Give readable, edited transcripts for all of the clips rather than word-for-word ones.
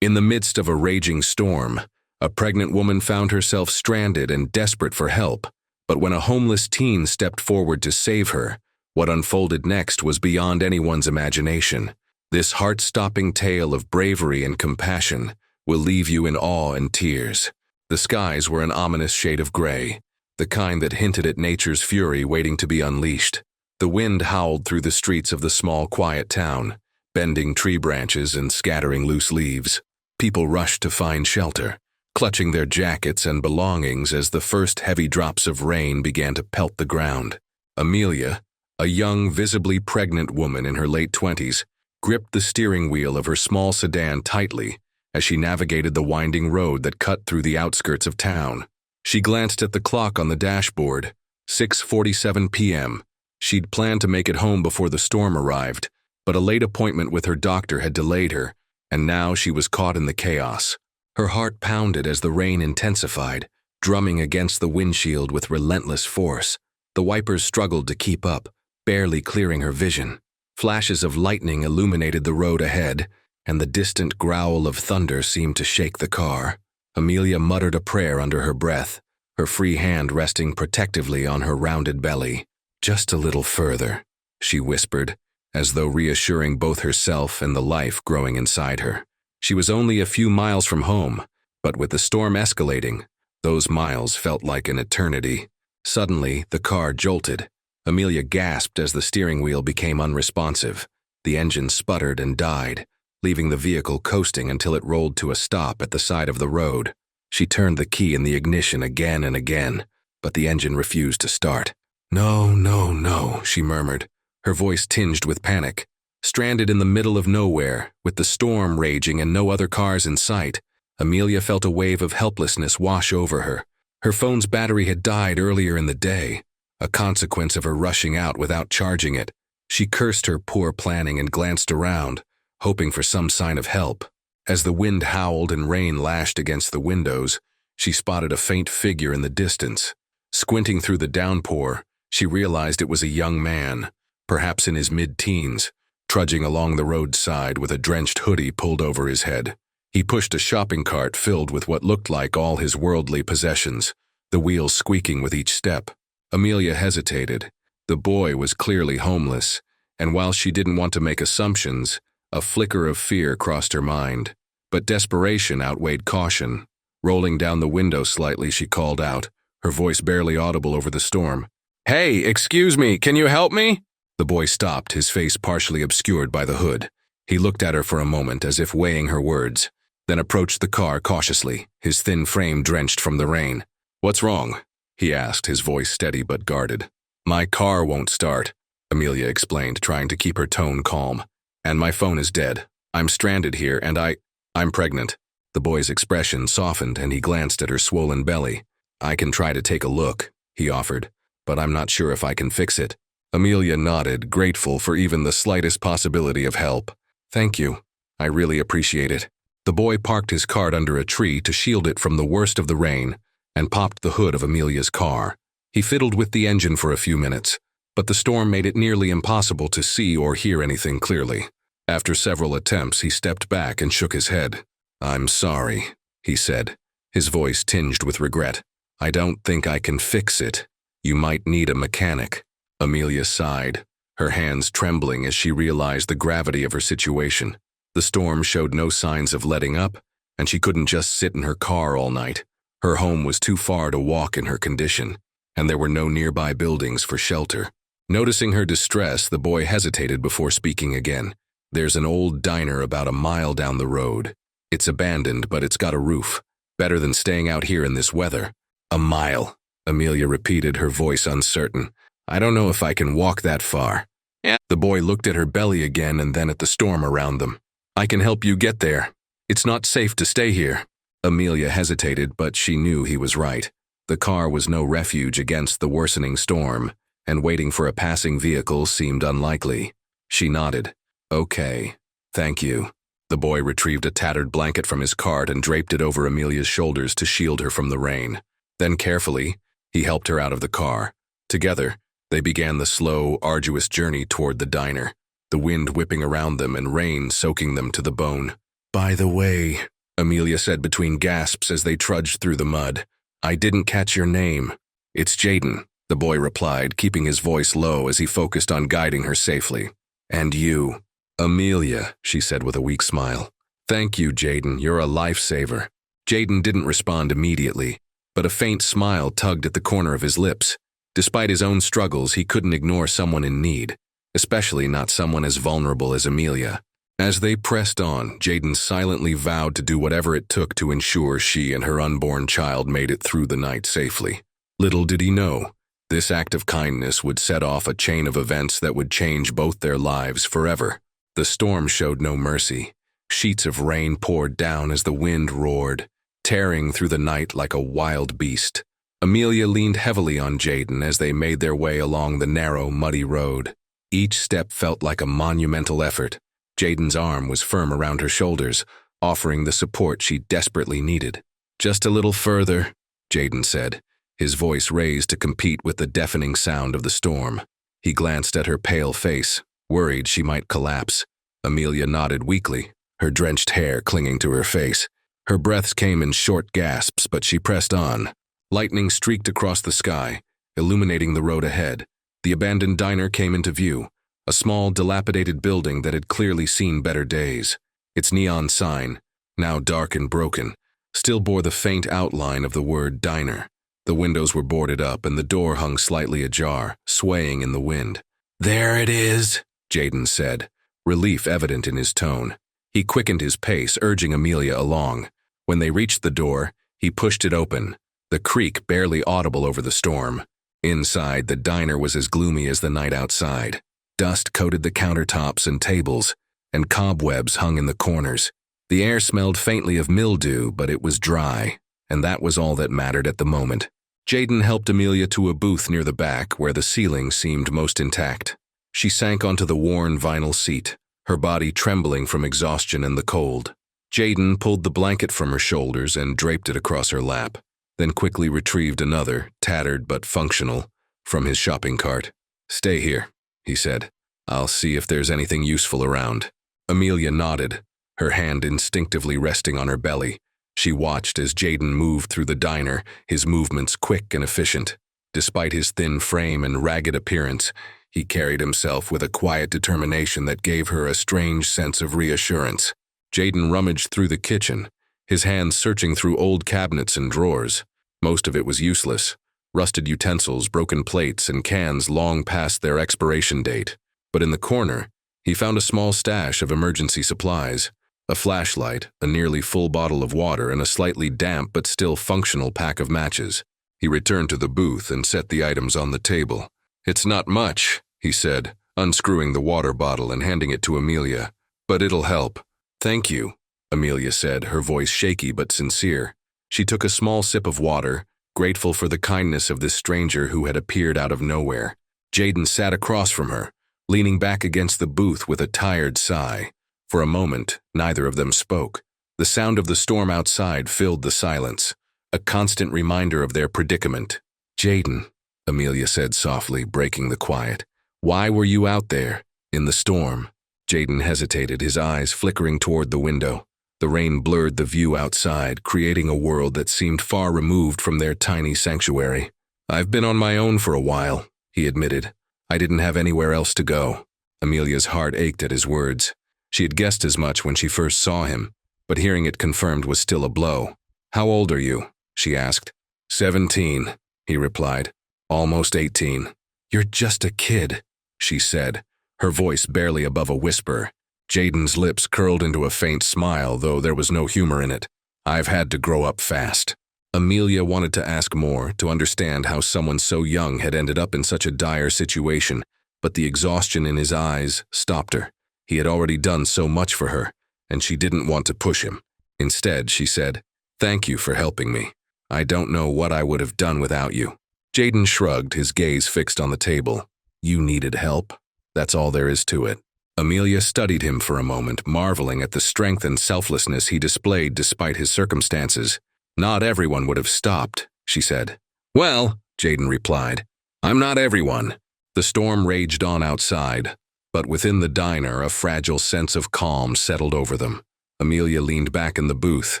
In the midst of a raging storm, a pregnant woman found herself stranded and desperate for help. But when a homeless teen stepped forward to save her, what unfolded next was beyond anyone's imagination. This heart-stopping tale of bravery and compassion will leave you in awe and tears. The skies were an ominous shade of gray, the kind that hinted at nature's fury waiting to be unleashed. The wind howled through the streets of the small, quiet town, bending tree branches and scattering loose leaves. People rushed to find shelter, clutching their jackets and belongings as the first heavy drops of rain began to pelt the ground. Amelia, a young, visibly pregnant woman in her late 20s, gripped the steering wheel of her small sedan tightly as she navigated the winding road that cut through the outskirts of town. She glanced at the clock on the dashboard, 6:47 p.m. She'd planned to make it home before the storm arrived, but a late appointment with her doctor had delayed her, and now she was caught in the chaos. Her heart pounded as the rain intensified, drumming against the windshield with relentless force. The wipers struggled to keep up, barely clearing her vision. Flashes of lightning illuminated the road ahead, and the distant growl of thunder seemed to shake the car. Amelia muttered a prayer under her breath, her free hand resting protectively on her rounded belly. "Just a little further," she whispered, as though reassuring both herself and the life growing inside her. She was only a few miles from home, but with the storm escalating, those miles felt like an eternity. Suddenly, the car jolted. Amelia gasped as the steering wheel became unresponsive. The engine sputtered and died, leaving the vehicle coasting until it rolled to a stop at the side of the road. She turned the key in the ignition again and again, but the engine refused to start. "No, no, no," she murmured, her voice tinged with panic. Stranded in the middle of nowhere, with the storm raging and no other cars in sight, Amelia felt a wave of helplessness wash over her. Her phone's battery had died earlier in the day, a consequence of her rushing out without charging it. She cursed her poor planning and glanced around, hoping for some sign of help. As the wind howled and rain lashed against the windows, she spotted a faint figure in the distance. Squinting through the downpour, she realized it was a young man, perhaps in his mid-teens, trudging along the roadside with a drenched hoodie pulled over his head. He pushed a shopping cart filled with what looked like all his worldly possessions, the wheels squeaking with each step. Amelia hesitated. The boy was clearly homeless, and while she didn't want to make assumptions, a flicker of fear crossed her mind. But desperation outweighed caution. Rolling down the window slightly, she called out, her voice barely audible over the storm. "Hey, excuse me, can you help me?" The boy stopped, his face partially obscured by the hood. He looked at her for a moment as if weighing her words, then approached the car cautiously, his thin frame drenched from the rain. "What's wrong?" he asked, his voice steady but guarded. "My car won't start," Amelia explained, trying to keep her tone calm. "And my phone is dead. I'm stranded here, and I'm pregnant." The boy's expression softened, and he glanced at her swollen belly. "I can try to take a look," he offered, "but I'm not sure if I can fix it." Amelia nodded, grateful for even the slightest possibility of help. "Thank you. I really appreciate it." The boy parked his cart under a tree to shield it from the worst of the rain and popped the hood of Amelia's car. He fiddled with the engine for a few minutes, but the storm made it nearly impossible to see or hear anything clearly. After several attempts, he stepped back and shook his head. "I'm sorry," he said, his voice tinged with regret. "I don't think I can fix it. You might need a mechanic." Amelia sighed, her hands trembling as she realized the gravity of her situation. The storm showed no signs of letting up, and she couldn't just sit in her car all night. Her home was too far to walk in her condition, and there were no nearby buildings for shelter. Noticing her distress, the boy hesitated before speaking again. "There's an old diner about a mile down the road. It's abandoned, but it's got a roof. Better than staying out here in this weather." "A mile," Amelia repeated, her voice uncertain. "I don't know if I can walk that far." "Yeah." The boy looked at her belly again and then at the storm around them. "I can help you get there. It's not safe to stay here." Amelia hesitated, but she knew he was right. The car was no refuge against the worsening storm, and waiting for a passing vehicle seemed unlikely. She nodded. "Okay, thank you." The boy retrieved a tattered blanket from his cart and draped it over Amelia's shoulders to shield her from the rain. Then carefully, he helped her out of the car. Together, they began the slow, arduous journey toward the diner, the wind whipping around them and rain soaking them to the bone. By the way, Amelia said between gasps as they trudged through the mud, I didn't catch your name. It's Jaden, the boy replied, keeping his voice low as he focused on guiding her safely. And you? Amelia, she said with a weak smile. Thank you, Jaden, you're a lifesaver. Jaden didn't respond immediately, but a faint smile tugged at the corner of his lips. Despite his own struggles, he couldn't ignore someone in need, especially not someone as vulnerable as Amelia. As they pressed on, Jaden silently vowed to do whatever it took to ensure she and her unborn child made it through the night safely. Little did he know, this act of kindness would set off a chain of events that would change both their lives forever. The storm showed no mercy. Sheets of rain poured down as the wind roared, tearing through the night like a wild beast. Amelia leaned heavily on Jaden as they made their way along the narrow, muddy road. Each step felt like a monumental effort. Jaden's arm was firm around her shoulders, offering the support she desperately needed. Just a little further, Jaden said, his voice raised to compete with the deafening sound of the storm. He glanced at her pale face, worried she might collapse. Amelia nodded weakly, her drenched hair clinging to her face. Her breaths came in short gasps, but she pressed on. Lightning streaked across the sky, illuminating the road ahead. The abandoned diner came into view, a small, dilapidated building that had clearly seen better days. Its neon sign, now dark and broken, still bore the faint outline of the word diner. The windows were boarded up and the door hung slightly ajar, swaying in the wind. There it is, Jaden said, relief evident in his tone. He quickened his pace, urging Amelia along. When they reached the door, he pushed it open, the creak barely audible over the storm. Inside, the diner was as gloomy as the night outside. Dust coated the countertops and tables, and cobwebs hung in the corners. The air smelled faintly of mildew, but it was dry, and that was all that mattered at the moment. Jaden helped Amelia to a booth near the back where the ceiling seemed most intact. She sank onto the worn vinyl seat, her body trembling from exhaustion and the cold. Jaden pulled the blanket from her shoulders and draped it across her lap, then quickly retrieved another, tattered but functional, from his shopping cart. Stay here, he said. I'll see if there's anything useful around. Amelia nodded, her hand instinctively resting on her belly. She watched as Jaden moved through the diner, his movements quick and efficient. Despite his thin frame and ragged appearance, he carried himself with a quiet determination that gave her a strange sense of reassurance. Jaden rummaged through the kitchen, his hands searching through old cabinets and drawers. Most of it was useless. Rusted utensils, broken plates, and cans long past their expiration date. But in the corner, he found a small stash of emergency supplies. A flashlight, a nearly full bottle of water, and a slightly damp but still functional pack of matches. He returned to the booth and set the items on the table. It's not much, he said, unscrewing the water bottle and handing it to Amelia. But it'll help. Thank you, Amelia said, her voice shaky but sincere. She took a small sip of water, grateful for the kindness of this stranger who had appeared out of nowhere. Jaden sat across from her, leaning back against the booth with a tired sigh. For a moment, neither of them spoke. The sound of the storm outside filled the silence, a constant reminder of their predicament. Jaden, Amelia said softly, breaking the quiet. Why were you out there, in the storm? Jaden hesitated, his eyes flickering toward the window. The rain blurred the view outside, creating a world that seemed far removed from their tiny sanctuary. I've been on my own for a while, he admitted. I didn't have anywhere else to go. Amelia's heart ached at his words. She had guessed as much when she first saw him, but hearing it confirmed was still a blow. How old are you? She asked. 17, he replied. Almost 18. You're just a kid, she said, her voice barely above a whisper. Jaden's lips curled into a faint smile, though there was no humor in it. I've had to grow up fast. Amelia wanted to ask more, to understand how someone so young had ended up in such a dire situation, but the exhaustion in his eyes stopped her. He had already done so much for her, and she didn't want to push him. Instead, she said, Thank you for helping me. I don't know what I would have done without you. Jaden shrugged, his gaze fixed on the table. You needed help. That's all there is to it. Amelia studied him for a moment, marveling at the strength and selflessness he displayed despite his circumstances. Not everyone would have stopped, she said. Well, Jaden replied, I'm not everyone. The storm raged on outside, but within the diner a fragile sense of calm settled over them. Amelia leaned back in the booth,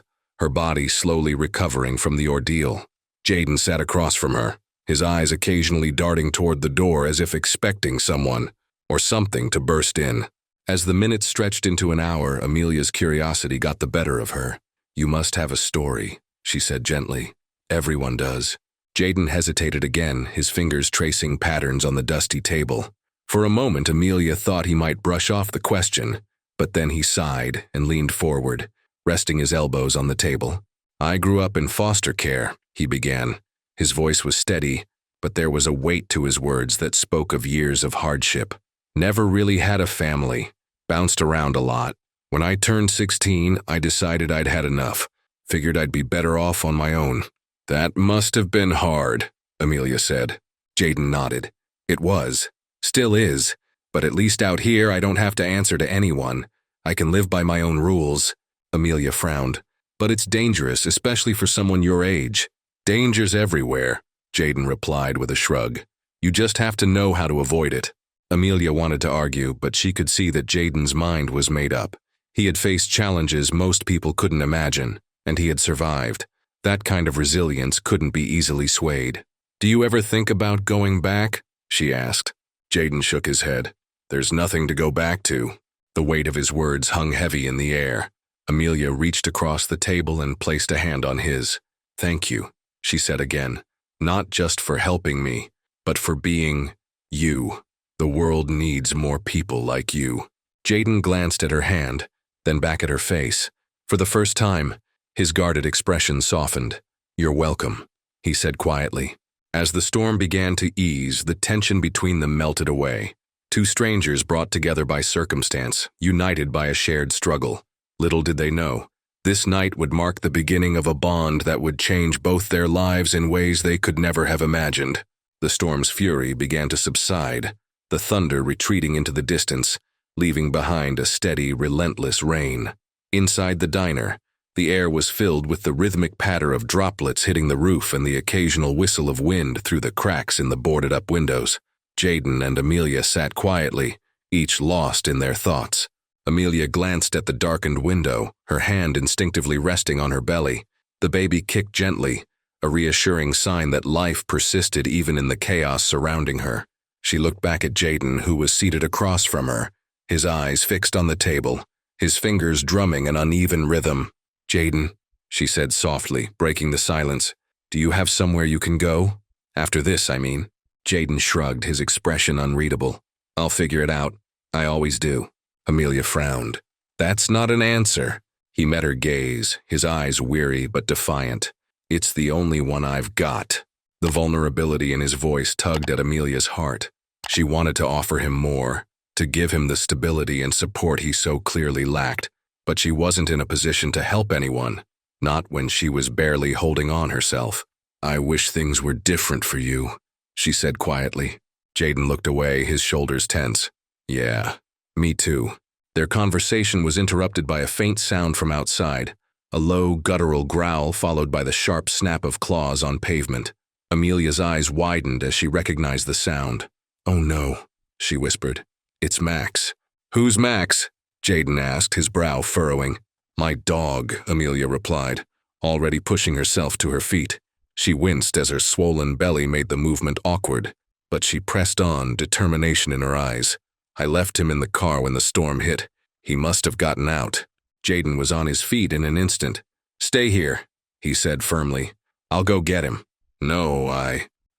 her body slowly recovering from the ordeal. Jaden sat across from her, his eyes occasionally darting toward the door as if expecting someone or something to burst in. As the minutes stretched into an hour, Amelia's curiosity got the better of her. "You must have a story," she said gently. "Everyone does." Jaden hesitated again, his fingers tracing patterns on the dusty table. For a moment, Amelia thought he might brush off the question, but then he sighed and leaned forward, resting his elbows on the table. "I grew up in foster care," he began. His voice was steady, but there was a weight to his words that spoke of years of hardship. "Never really had a family. Bounced around a lot. When I turned 16, I decided I'd had enough. Figured I'd be better off on my own." "That must have been hard," Amelia said. Jaden nodded. "It was. Still is. But at least out here I don't have to answer to anyone. I can live by my own rules." Amelia frowned. "But it's dangerous, especially for someone your age." "Danger's everywhere," Jaden replied with a shrug. "You just have to know how to avoid it." Amelia wanted to argue, but she could see that Jaden's mind was made up. He had faced challenges most people couldn't imagine, and he had survived. That kind of resilience couldn't be easily swayed. "Do you ever think about going back?" she asked. Jaden shook his head. "There's nothing to go back to." The weight of his words hung heavy in the air. Amelia reached across the table and placed a hand on his. "Thank you," she said again. "Not just for helping me, but for being you. The world needs more people like you." Jaden glanced at her hand, then back at her face. For the first time, his guarded expression softened. "You're welcome," he said quietly. As the storm began to ease, the tension between them melted away. Two strangers brought together by circumstance, united by a shared struggle. Little did they know, this night would mark the beginning of a bond that would change both their lives in ways they could never have imagined. The storm's fury began to subside, the thunder retreating into the distance, leaving behind a steady, relentless rain. Inside the diner, the air was filled with the rhythmic patter of droplets hitting the roof and the occasional whistle of wind through the cracks in the boarded-up windows. Jaden and Amelia sat quietly, each lost in their thoughts. Amelia glanced at the darkened window, her hand instinctively resting on her belly. The baby kicked gently, a reassuring sign that life persisted even in the chaos surrounding her. She looked back at Jaden, who was seated across from her, his eyes fixed on the table, his fingers drumming an uneven rhythm. "Jaden," she said softly, breaking the silence, "do you have somewhere you can go? After this, I mean." Jaden shrugged, his expression unreadable. "I'll figure it out. I always do." Amelia frowned. "That's not an answer." He met her gaze, his eyes weary but defiant. "It's the only one I've got." The vulnerability in his voice tugged at Amelia's heart. She wanted to offer him more, to give him the stability and support he so clearly lacked, but she wasn't in a position to help anyone, not when she was barely holding on herself. "I wish things were different for you," she said quietly. Jaden looked away, his shoulders tense. "Yeah, me too." Their conversation was interrupted by a faint sound from outside, a low, guttural growl followed by the sharp snap of claws on pavement. Amelia's eyes widened as she recognized the sound. "Oh no," she whispered. "It's Max." "Who's Max?" Jaden asked, his brow furrowing. "My dog," Amelia replied, already pushing herself to her feet. She winced as her swollen belly made the movement awkward, but she pressed on, determination in her eyes. "I left him in the car when the storm hit. He must have gotten out." Jaden was on his feet in an instant. "Stay here," he said firmly. "I'll go get him." "No,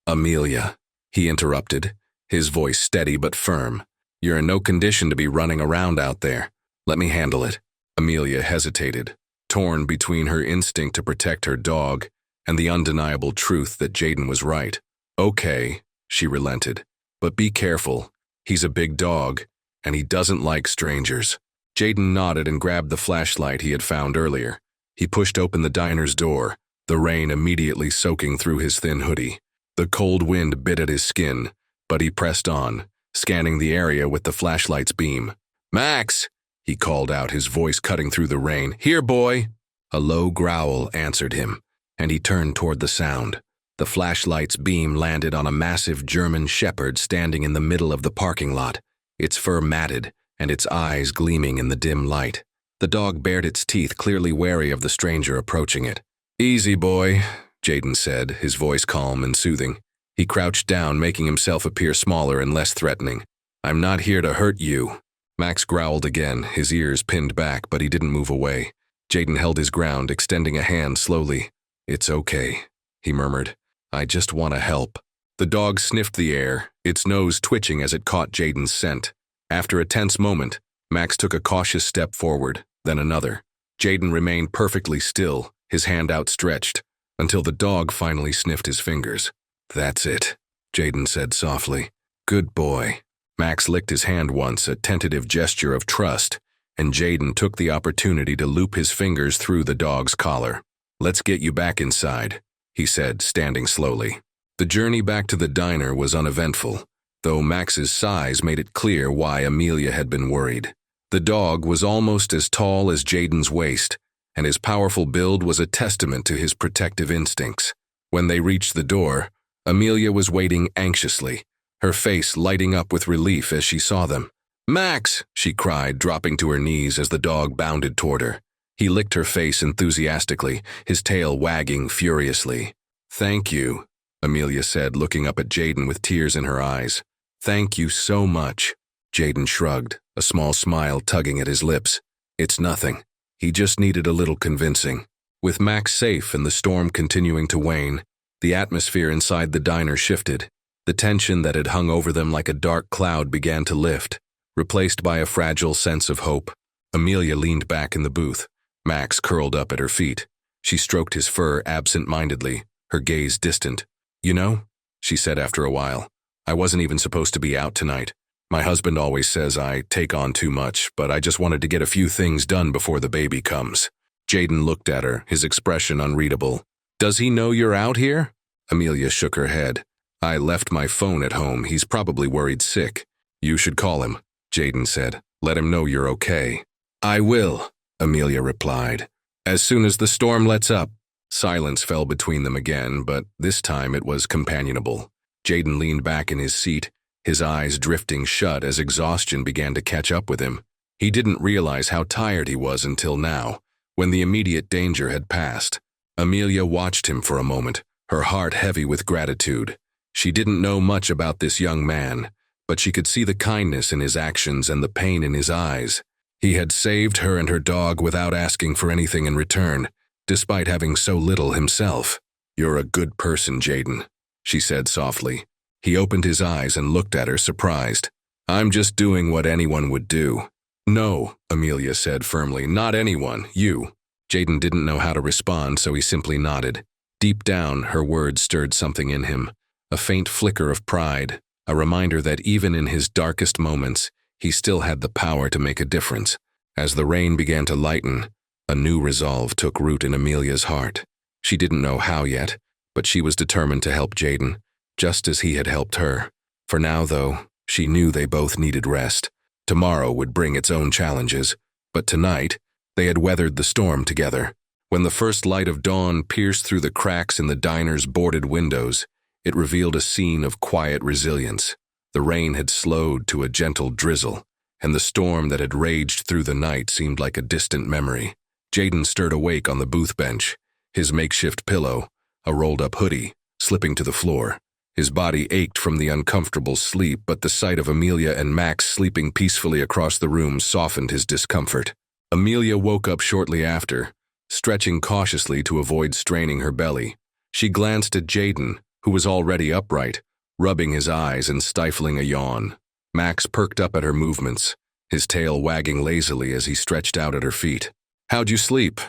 Amelia," he interrupted, his voice steady but firm. "You're in no condition to be running around out there. Let me handle it." Amelia hesitated, torn between her instinct to protect her dog and the undeniable truth that Jaden was right. "Okay," she relented, "but be careful. He's a big dog, and he doesn't like strangers." Jaden nodded and grabbed the flashlight he had found earlier. He pushed open the diner's door, the rain immediately soaking through his thin hoodie. The cold wind bit at his skin, but he pressed on, scanning the area with the flashlight's beam. "Max!" he called out, his voice cutting through the rain. "Here, boy!" A low growl answered him, and he turned toward the sound. The flashlight's beam landed on a massive German shepherd standing in the middle of the parking lot, its fur matted and its eyes gleaming in the dim light. The dog bared its teeth, clearly wary of the stranger approaching it. "Easy, boy," Jaden said, his voice calm and soothing. He crouched down, making himself appear smaller and less threatening. "I'm not here to hurt you." Max growled again, his ears pinned back, but he didn't move away. Jaden held his ground, extending a hand slowly. "It's okay," he murmured. "I just want to help." The dog sniffed the air, its nose twitching as it caught Jaden's scent. After a tense moment, Max took a cautious step forward, then another. Jaden remained perfectly still, his hand outstretched, until the dog finally sniffed his fingers. "That's it," Jaden said softly. "Good boy." Max licked his hand once, a tentative gesture of trust, and Jaden took the opportunity to loop his fingers through the dog's collar. "Let's get you back inside," he said, standing slowly. The journey back to the diner was uneventful, though Max's size made it clear why Amelia had been worried. The dog was almost as tall as Jaden's waist, and his powerful build was a testament to his protective instincts. When they reached the door, Amelia was waiting anxiously, her face lighting up with relief as she saw them. "Max!" she cried, dropping to her knees as the dog bounded toward her. He licked her face enthusiastically, his tail wagging furiously. "Thank you," Amelia said, looking up at Jaden with tears in her eyes. "Thank you so much." Jaden shrugged, a small smile tugging at his lips. "It's nothing. He just needed a little convincing." With Max safe and the storm continuing to wane, the atmosphere inside the diner shifted. The tension that had hung over them like a dark cloud began to lift, replaced by a fragile sense of hope. Amelia leaned back in the booth, Max curled up at her feet. She stroked his fur absent-mindedly, her gaze distant. "You know," she said after a while, "I wasn't even supposed to be out tonight. My husband always says I take on too much, but I just wanted to get a few things done before the baby comes." Jaden looked at her, his expression unreadable. "Does he know you're out here?" Amelia shook her head. "I left my phone at home. He's probably worried sick." "You should call him," Jaden said. "Let him know you're okay." "I will," Amelia replied. "As soon as the storm lets up." Silence fell between them again, but this time it was companionable. Jaden leaned back in his seat, his eyes drifting shut as exhaustion began to catch up with him. He didn't realize how tired he was until now, when the immediate danger had passed. Amelia watched him for a moment, her heart heavy with gratitude. She didn't know much about this young man, but she could see the kindness in his actions and the pain in his eyes. He had saved her and her dog without asking for anything in return, despite having so little himself. "You're a good person, Jaden," she said softly. He opened his eyes and looked at her, surprised. "I'm just doing what anyone would do." "No," Amelia said firmly, "not anyone, you." Jaden didn't know how to respond, so he simply nodded. Deep down, her words stirred something in him, a faint flicker of pride, a reminder that even in his darkest moments, he still had the power to make a difference. As the rain began to lighten, a new resolve took root in Amelia's heart. She didn't know how yet, but she was determined to help Jaden, just as he had helped her. For now, though, she knew they both needed rest. Tomorrow would bring its own challenges, but tonight, they had weathered the storm together. When the first light of dawn pierced through the cracks in the diner's boarded windows, it revealed a scene of quiet resilience. The rain had slowed to a gentle drizzle, and the storm that had raged through the night seemed like a distant memory. Jaden stirred awake on the booth bench, his makeshift pillow, a rolled-up hoodie, slipping to the floor. His body ached from the uncomfortable sleep, but the sight of Amelia and Max sleeping peacefully across the room softened his discomfort. Amelia woke up shortly after, stretching cautiously to avoid straining her belly. She glanced at Jaden, who was already upright, rubbing his eyes and stifling a yawn. Max perked up at her movements, his tail wagging lazily as he stretched out at her feet. "How'd you sleep?"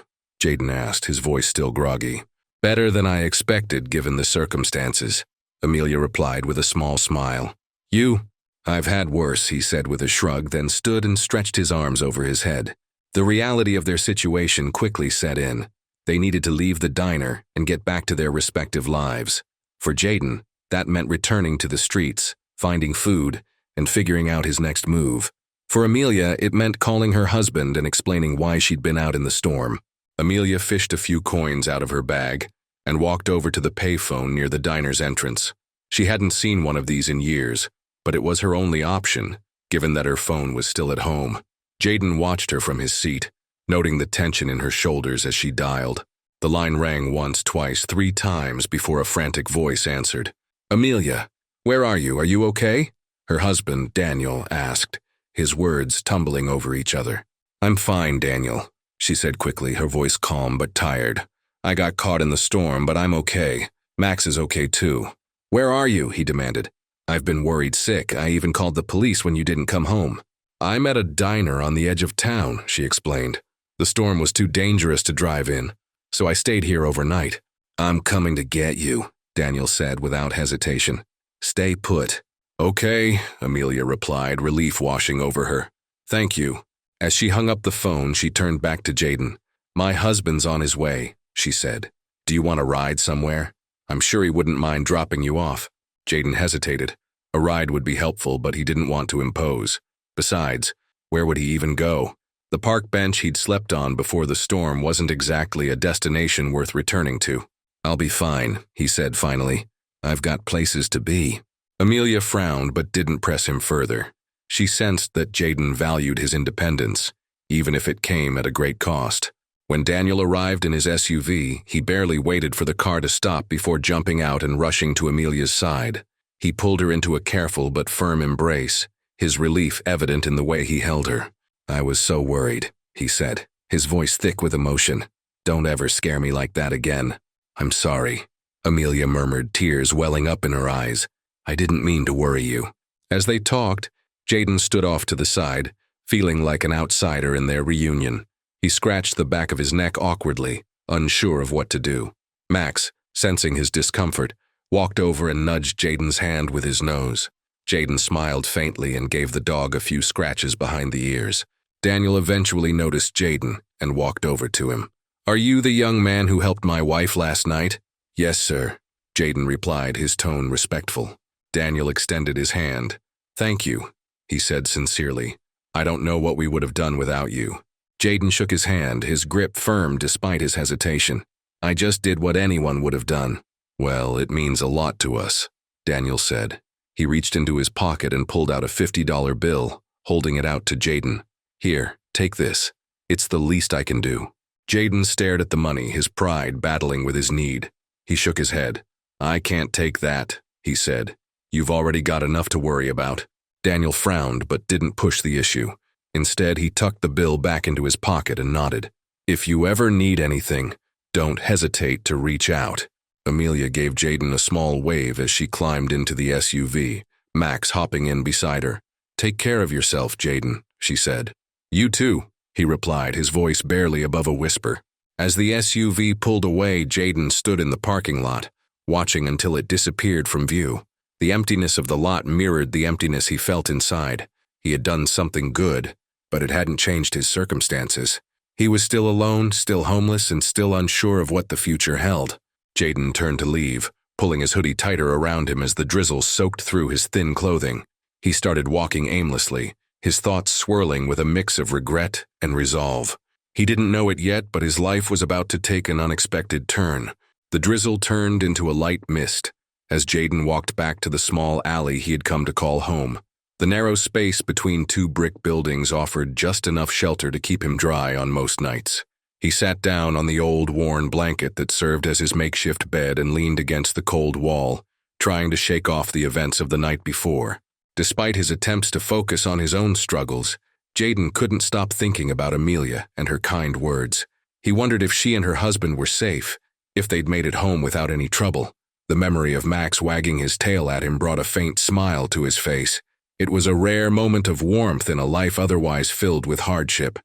Jaden asked, his voice still groggy. "Better than I expected, given the circumstances," Amelia replied with a small smile. "You?" "I've had worse," he said with a shrug, then stood and stretched his arms over his head. The reality of their situation quickly set in. They needed to leave the diner and get back to their respective lives. For Jaden, that meant returning to the streets, finding food, and figuring out his next move. For Amelia, it meant calling her husband and explaining why she'd been out in the storm. Amelia fished a few coins out of her bag and walked over to the payphone near the diner's entrance. She hadn't seen one of these in years, but it was her only option, given that her phone was still at home. Jaden watched her from his seat, noting the tension in her shoulders as she dialed. The line rang once, twice, 3 times before a frantic voice answered. "Amelia, where are you? Are you okay?" Her husband, Daniel, asked, his words tumbling over each other. "I'm fine, Daniel," she said quickly, her voice calm but tired. "I got caught in the storm, but I'm okay. Max is okay too." "Where are you?" he demanded. "I've been worried sick. I even called the police when you didn't come home." "I'm at a diner on the edge of town," she explained. "The storm was too dangerous to drive in, so I stayed here overnight." "I'm coming to get you," Daniel said without hesitation. "Stay put." "Okay," Amelia replied, relief washing over her. "Thank you." As she hung up the phone, she turned back to Jaden. "My husband's on his way," she said. "Do you want a ride somewhere? I'm sure he wouldn't mind dropping you off." Jaden hesitated. A ride would be helpful, but he didn't want to impose. Besides, where would he even go? The park bench he'd slept on before the storm wasn't exactly a destination worth returning to. "I'll be fine," he said finally. "I've got places to be." Amelia frowned but didn't press him further. She sensed that Jaden valued his independence, even if it came at a great cost. When Daniel arrived in his SUV, he barely waited for the car to stop before jumping out and rushing to Amelia's side. He pulled her into a careful but firm embrace, his relief evident in the way he held her. "I was so worried," he said, his voice thick with emotion. "Don't ever scare me like that again." "I'm sorry," Amelia murmured, tears welling up in her eyes. "I didn't mean to worry you." As they talked, Jaden stood off to the side, feeling like an outsider in their reunion. He scratched the back of his neck awkwardly, unsure of what to do. Max, sensing his discomfort, walked over and nudged Jaden's hand with his nose. Jaden smiled faintly and gave the dog a few scratches behind the ears. Daniel eventually noticed Jaden and walked over to him. "Are you the young man who helped my wife last night?" "Yes, sir," Jaden replied, his tone respectful. Daniel extended his hand. "Thank you," he said sincerely. "I don't know what we would have done without you." Jaden shook his hand, his grip firm despite his hesitation. "I just did what anyone would have done." "Well, it means a lot to us," Daniel said. He reached into his pocket and pulled out a $50 bill, holding it out to Jaden. "Here, take this. It's the least I can do." Jaden stared at the money, his pride battling with his need. He shook his head. "I can't take that," he said. "You've already got enough to worry about." Daniel frowned but didn't push the issue. Instead, he tucked the bill back into his pocket and nodded. "If you ever need anything, don't hesitate to reach out." Amelia gave Jaden a small wave as she climbed into the SUV, Max hopping in beside her. "Take care of yourself, Jaden," she said. "You too," he replied, his voice barely above a whisper. As the SUV pulled away, Jaden stood in the parking lot, watching until it disappeared from view. The emptiness of the lot mirrored the emptiness he felt inside. He had done something good, but it hadn't changed his circumstances. He was still alone, still homeless, and still unsure of what the future held. Jaden turned to leave, pulling his hoodie tighter around him as the drizzle soaked through his thin clothing. He started walking aimlessly, his thoughts swirling with a mix of regret and resolve. He didn't know it yet, but his life was about to take an unexpected turn. The drizzle turned into a light mist as Jaden walked back to the small alley he had come to call home. The narrow space between 2 brick buildings offered just enough shelter to keep him dry on most nights. He sat down on the old worn blanket that served as his makeshift bed and leaned against the cold wall, trying to shake off the events of the night before. Despite his attempts to focus on his own struggles, Jaden couldn't stop thinking about Amelia and her kind words. He wondered if she and her husband were safe, if they'd made it home without any trouble. The memory of Max wagging his tail at him brought a faint smile to his face. It was a rare moment of warmth in a life otherwise filled with hardship.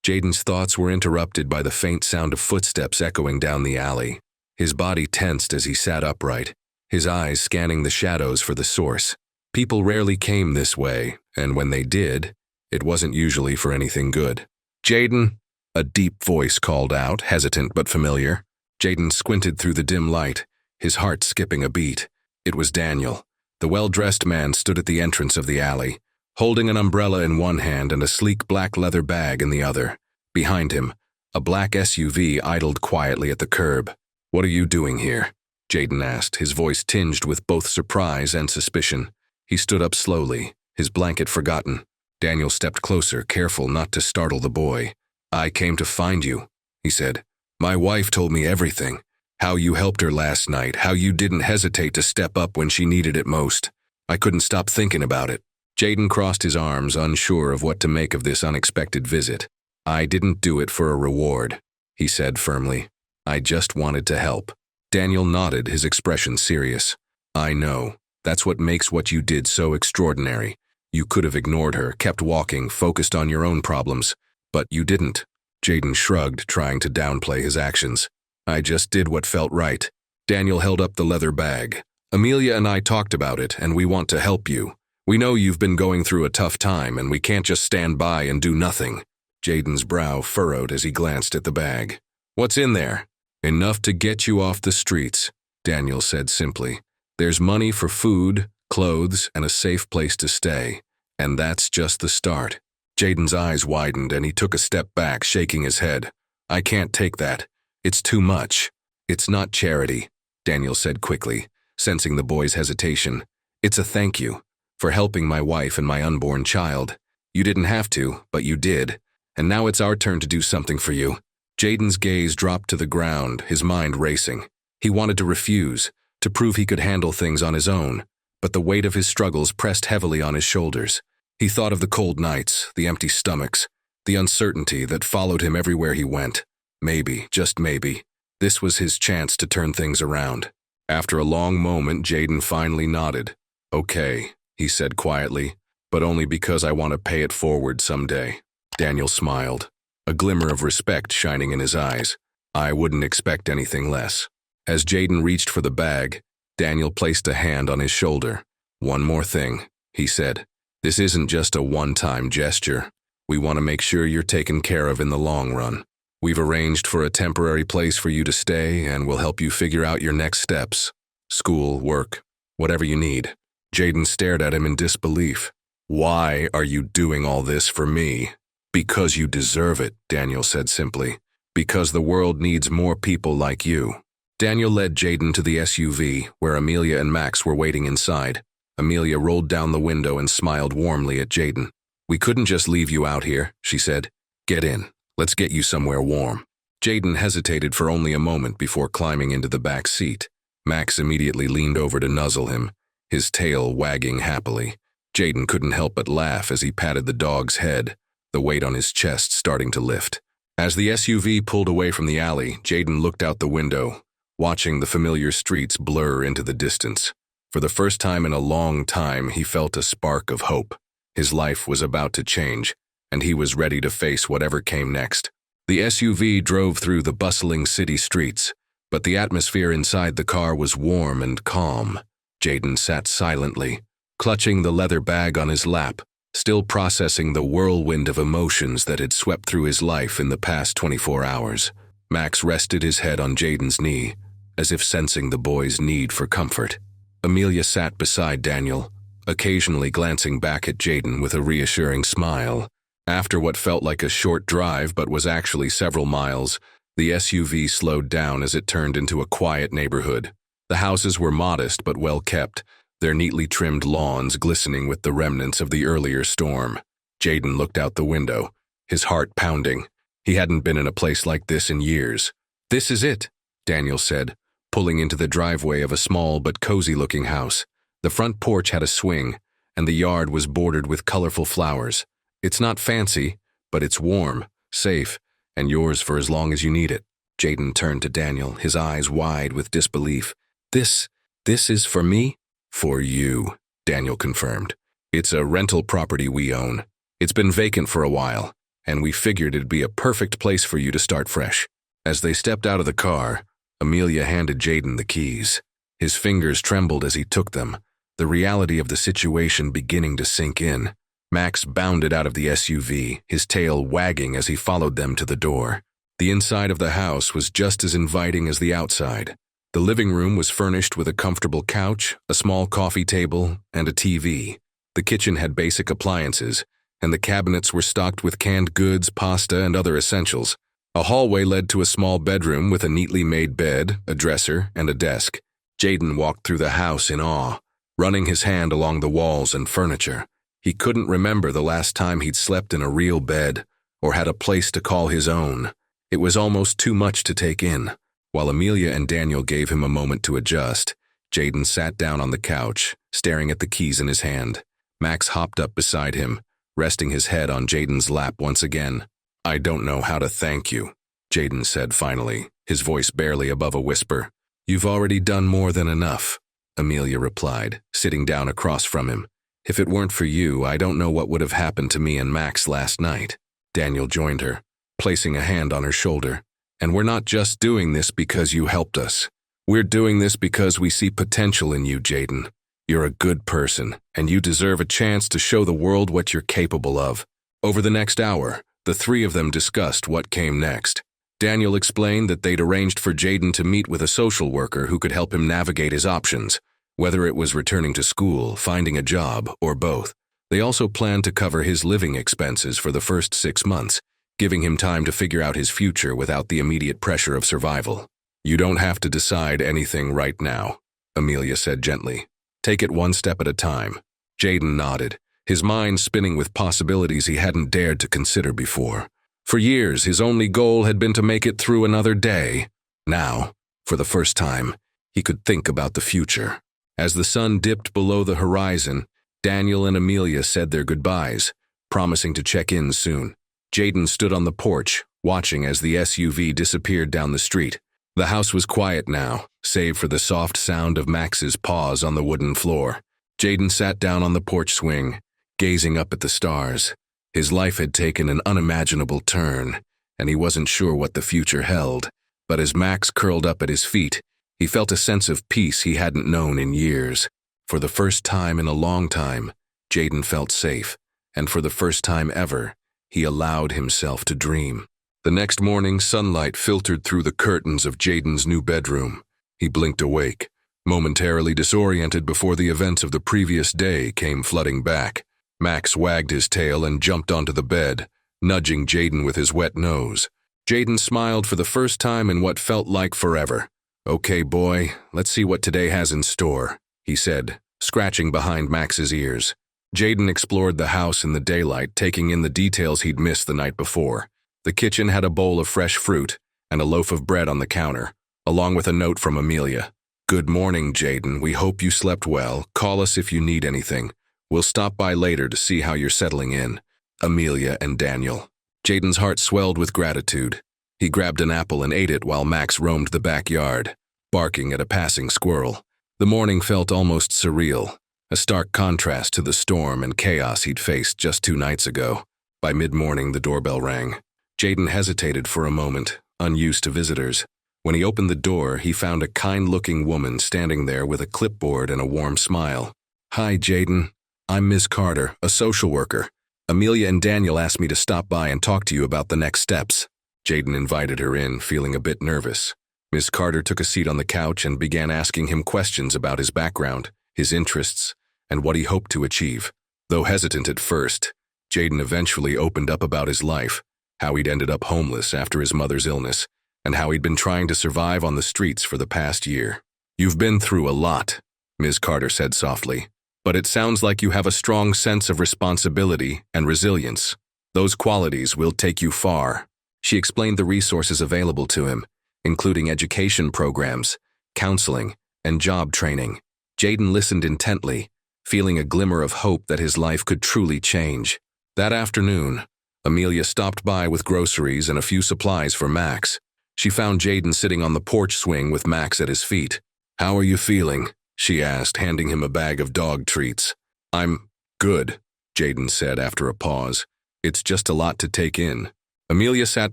Jaden's thoughts were interrupted by the faint sound of footsteps echoing down the alley. His body tensed as he sat upright, his eyes scanning the shadows for the source. People rarely came this way, and when they did, it wasn't usually for anything good. "Jaden," a deep voice called out, hesitant but familiar. Jaden squinted through the dim light, his heart skipping a beat. It was Daniel. The well-dressed man stood at the entrance of the alley, holding an umbrella in one hand and a sleek black leather bag in the other. Behind him, a black SUV idled quietly at the curb. "What are you doing here?" Jaden asked, his voice tinged with both surprise and suspicion. He stood up slowly, his blanket forgotten. Daniel stepped closer, careful not to startle the boy. "I came to find you," he said. "My wife told me everything. How you helped her last night, how you didn't hesitate to step up when she needed it most. I couldn't stop thinking about it." Jaden crossed his arms, unsure of what to make of this unexpected visit. "I didn't do it for a reward," he said firmly. "I just wanted to help." Daniel nodded, his expression serious. "I know. That's what makes what you did so extraordinary. You could have ignored her, kept walking, focused on your own problems. But you didn't." Jaden shrugged, trying to downplay his actions. "I just did what felt right." Daniel held up the leather bag. "Amelia and I talked about it, and we want to help you. We know you've been going through a tough time, and we can't just stand by and do nothing." Jaden's brow furrowed as he glanced at the bag. "What's in there?" "Enough to get you off the streets," Daniel said simply. "There's money for food, clothes, and a safe place to stay. And that's just the start." Jaden's eyes widened, and he took a step back, shaking his head. "I can't take that. It's too much." "It's not charity," Daniel said quickly, sensing the boy's hesitation. "It's a thank you for helping my wife and my unborn child. You didn't have to, but you did. And now it's our turn to do something for you." Jaden's gaze dropped to the ground, his mind racing. He wanted to refuse, to prove he could handle things on his own, but the weight of his struggles pressed heavily on his shoulders. He thought of the cold nights, the empty stomachs, the uncertainty that followed him everywhere he went. Maybe, just maybe, this was his chance to turn things around. After a long moment, Jaden finally nodded. "Okay," he said quietly, "but only because I want to pay it forward someday." Daniel smiled, a glimmer of respect shining in his eyes. "I wouldn't expect anything less." As Jaden reached for the bag, Daniel placed a hand on his shoulder. "One more thing," he said. "This isn't just a one-time gesture. We want to make sure you're taken care of in the long run. We've arranged for a temporary place for you to stay, and we'll help you figure out your next steps. School, work, whatever you need." Jaden stared at him in disbelief. "Why are you doing all this for me?" "Because you deserve it," Daniel said simply. "Because the world needs more people like you." Daniel led Jaden to the SUV, where Amelia and Max were waiting inside. Amelia rolled down the window and smiled warmly at Jaden. "We couldn't just leave you out here," she said. "Get in. Let's get you somewhere warm." Jaden hesitated for only a moment before climbing into the back seat. Max immediately leaned over to nuzzle him, his tail wagging happily. Jaden couldn't help but laugh as he patted the dog's head, the weight on his chest starting to lift. As the SUV pulled away from the alley, Jaden looked out the window, watching the familiar streets blur into the distance. For the first time in a long time, he felt a spark of hope. His life was about to change, and he was ready to face whatever came next. The SUV drove through the bustling city streets, but the atmosphere inside the car was warm and calm. Jaden sat silently, clutching the leather bag on his lap, still processing the whirlwind of emotions that had swept through his life in the past 24 hours. Max rested his head on Jaden's knee, as if sensing the boy's need for comfort. Amelia sat beside Daniel, occasionally glancing back at Jaden with a reassuring smile. After what felt like a short drive but was actually several miles, the SUV slowed down as it turned into a quiet neighborhood. The houses were modest but well kept, their neatly trimmed lawns glistening with the remnants of the earlier storm. Jaden looked out the window, his heart pounding. He hadn't been in a place like this in years. "This is it," Daniel said, pulling into the driveway of a small but cozy-looking house. The front porch had a swing, and the yard was bordered with colorful flowers. "It's not fancy, but it's warm, safe, and yours for as long as you need it." Jaden turned to Daniel, his eyes wide with disbelief. This is for me?" "For you," Daniel confirmed. "It's a rental property we own. It's been vacant for a while, and we figured it'd be a perfect place for you to start fresh." As they stepped out of the car, Amelia handed Jaden the keys. His fingers trembled as he took them, the reality of the situation beginning to sink in. Max bounded out of the SUV, his tail wagging as he followed them to the door. The inside of the house was just as inviting as the outside. The living room was furnished with a comfortable couch, a small coffee table, and a TV. The kitchen had basic appliances, and the cabinets were stocked with canned goods, pasta, and other essentials. A hallway led to a small bedroom with a neatly made bed, a dresser, and a desk. Jaden walked through the house in awe, running his hand along the walls and furniture. He couldn't remember the last time he'd slept in a real bed, or had a place to call his own. It was almost too much to take in. While Amelia and Daniel gave him a moment to adjust, Jaden sat down on the couch, staring at the keys in his hand. Max hopped up beside him, resting his head on Jaden's lap once again. "I don't know how to thank you," Jaden said finally, his voice barely above a whisper. "You've already done more than enough," Amelia replied, sitting down across from him. "If it weren't for you, I don't know what would have happened to me and Max last night." Daniel joined her, placing a hand on her shoulder. "And we're not just doing this because you helped us. We're doing this because we see potential in you, Jaden. You're a good person, and you deserve a chance to show the world what you're capable of." Over the next hour, the three of them discussed what came next. Daniel explained that they'd arranged for Jaden to meet with a social worker who could help him navigate his options, whether it was returning to school, finding a job, or both. They also planned to cover his living expenses for the first 6 months, giving him time to figure out his future without the immediate pressure of survival. "You don't have to decide anything right now," Amelia said gently. "Take it one step at a time." Jaden nodded, his mind spinning with possibilities he hadn't dared to consider before. For years, his only goal had been to make it through another day. Now, for the first time, he could think about the future. As the sun dipped below the horizon, Daniel and Amelia said their goodbyes, promising to check in soon. Jaden stood on the porch, watching as the SUV disappeared down the street. The house was quiet now, save for the soft sound of Max's paws on the wooden floor. Jaden sat down on the porch swing, gazing up at the stars. His life had taken an unimaginable turn, and he wasn't sure what the future held. But as Max curled up at his feet, he felt a sense of peace he hadn't known in years. For the first time in a long time, Jaden felt safe, and for the first time ever, he allowed himself to dream. The next morning, sunlight filtered through the curtains of Jaden's new bedroom. He blinked awake, momentarily disoriented before the events of the previous day came flooding back. Max wagged his tail and jumped onto the bed, nudging Jaden with his wet nose. Jaden smiled for the first time in what felt like forever. "Okay, boy, let's see what today has in store," he said, scratching behind Max's ears. Jaden explored the house in the daylight, taking in the details he'd missed the night before. The kitchen had a bowl of fresh fruit and a loaf of bread on the counter, along with a note from Amelia. "Good morning, Jaden. We hope you slept well. Call us if you need anything. We'll stop by later to see how you're settling in. Amelia and Daniel." Jaden's heart swelled with gratitude. He grabbed an apple and ate it while Max roamed the backyard, barking at a passing squirrel. The morning felt almost surreal, a stark contrast to the storm and chaos he'd faced just 2 nights ago. By mid-morning, the doorbell rang. Jaden hesitated for a moment, unused to visitors. When he opened the door, he found a kind-looking woman standing there with a clipboard and a warm smile. "Hi, Jaden. I'm Ms. Carter, a social worker. Amelia and Daniel asked me to stop by and talk to you about the next steps." Jaden invited her in, feeling a bit nervous. Ms. Carter took a seat on the couch and began asking him questions about his background, his interests, and what he hoped to achieve. Though hesitant at first, Jaden eventually opened up about his life, how he'd ended up homeless after his mother's illness, and how he'd been trying to survive on the streets for the past year. "You've been through a lot," Ms. Carter said softly, "but it sounds like you have a strong sense of responsibility and resilience. Those qualities will take you far." She explained the resources available to him, including education programs, counseling, and job training. Jaden listened intently, feeling a glimmer of hope that his life could truly change. That afternoon, Amelia stopped by with groceries and a few supplies for Max. She found Jaden sitting on the porch swing with Max at his feet. "How are you feeling?" she asked, handing him a bag of dog treats. "I'm good," Jaden said after a pause. "It's just a lot to take in." Amelia sat